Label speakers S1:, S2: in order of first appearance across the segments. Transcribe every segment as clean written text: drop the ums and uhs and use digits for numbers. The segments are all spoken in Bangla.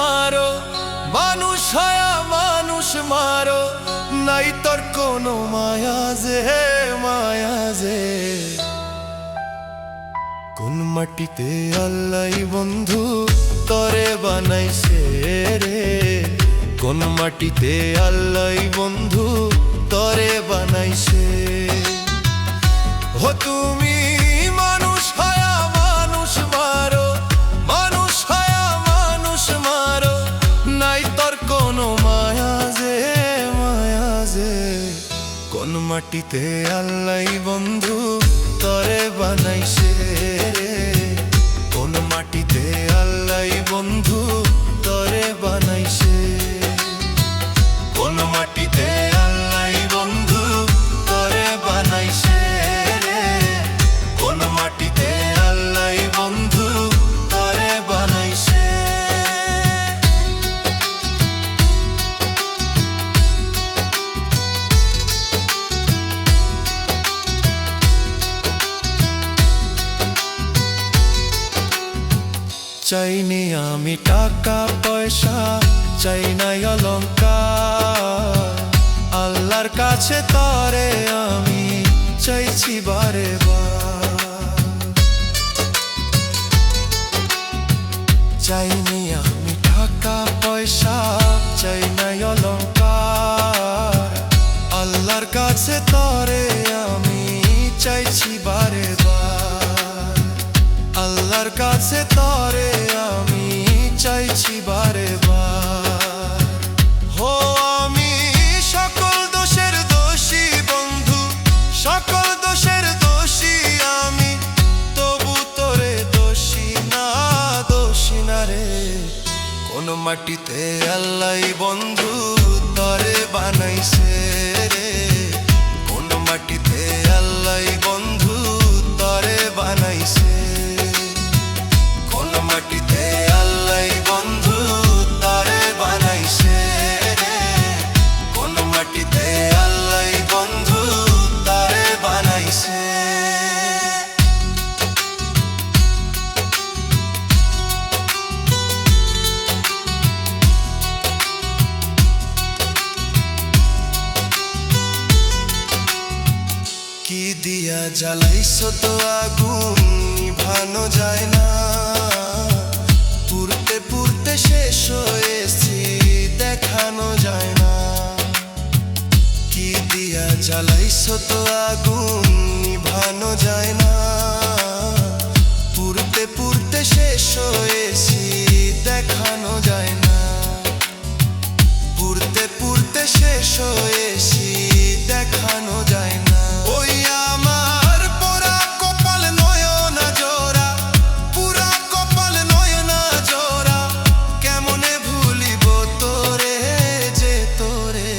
S1: মারো, মানুষ হয়া মানুষ মারো, নাই তোর কোনো মায়া যে, মায়া যে। কোন মাটিতে আল্লাহ বন্ধু তরে বানাইছে রে, কোন মাটিতে আল্লাহ বন্ধু তরে বানাইছে। ও তুমি মানুষ হয়া মানুষ মারো, মানুষ হয়া মানুষ মারো, নাই তোর কোনো মায়া যে, মায়া যে। কোন মাটিতে আল্লাহ বন্ধু তরে বানাইছে রে, কোন মাটিতে আল্লাহ বন্ধু তরে বানাইছে। কোন মাটিতে আল্লাহ বন্ধু তরে বানাইছে রে, কোন মাটিতে আল্লাহ বন্ধু তরে বানাইছে। চাইনি আমি টাকা পয়সা, চাই নাই অলংকার, আল্লাহর কাছে তরে আমি চাইছি বারে বার। চাইনি আমি টাকা পয়সা, চাই নাই অলংকার, আল্লাহর কাছে তরে আমি চাইছি বারে বার। আল্লাহর কাছে তরে আমি চাইছি বারে বার। হো আমি সকল দোষের দোষী বন্ধু, সকল দোষের দোষী আমি, তবু তোরে দোষী না, দোষী না রে। কোন মাটিতে আল্লাহ বন্ধু তরে বানাইছে রে, কোন মাটিতে আল্লাহ বন্ধু তরে বানাইছে। কোন মাটিতে আল্লাহ বন্ধু তরে বানাইছে রে, কোন মাটিতে আল্লাহ বন্ধু তরে বানাইছে। কি দিয়া জ্বালাইছো তো আগুন নিভানো যায় না, পুরতে পুরতে শেষ হয়েছি দেখানো যায় না। কি দিয়া জ্বালাইছো তো আগুন নিভানো যায় না, পুরতে পুরতে শেষ হয়েছি দেখানো যায় না। পুরতে পুরতে শেষ হয়েছি দেখানো যায় না। ওই আমার পোড়া কপাল নয়না জোড়া, পুরা কপাল নয়না জোড়া, কেমনে ভুলিব তোরে যে তোরে।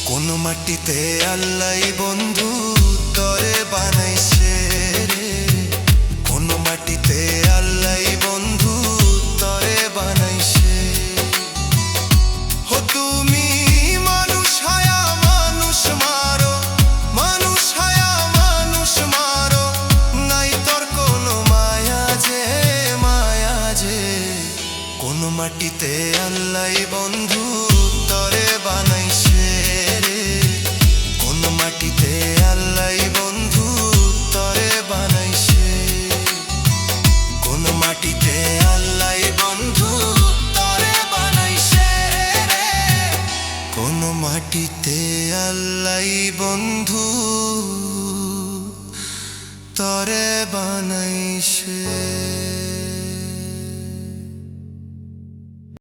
S1: কোন মাটিতে আল্লাহ বন্ধু তরে বানাইছে রে, কোন মাটিতে আল্লাহ বন্ধু তরে বানাইছে। ও তুমি মানুষ হয়া মানুষ মারো, মানুষ হয়া মানুষ মারো, নাই তোর কোনো মায়া যে, মায়া যে। কোন মাটিতে আল্লাহ বন্ধু তরে বানাইছে রে, কোন মাটিতে আল্লাহ বন্ধু তরে বানাইছে। কোন মাটিতে আল্লাহ বন্ধু তরে বানাইছে রে, কোন মাটিতে আল্লাহ বন্ধু তরে বানাইছে।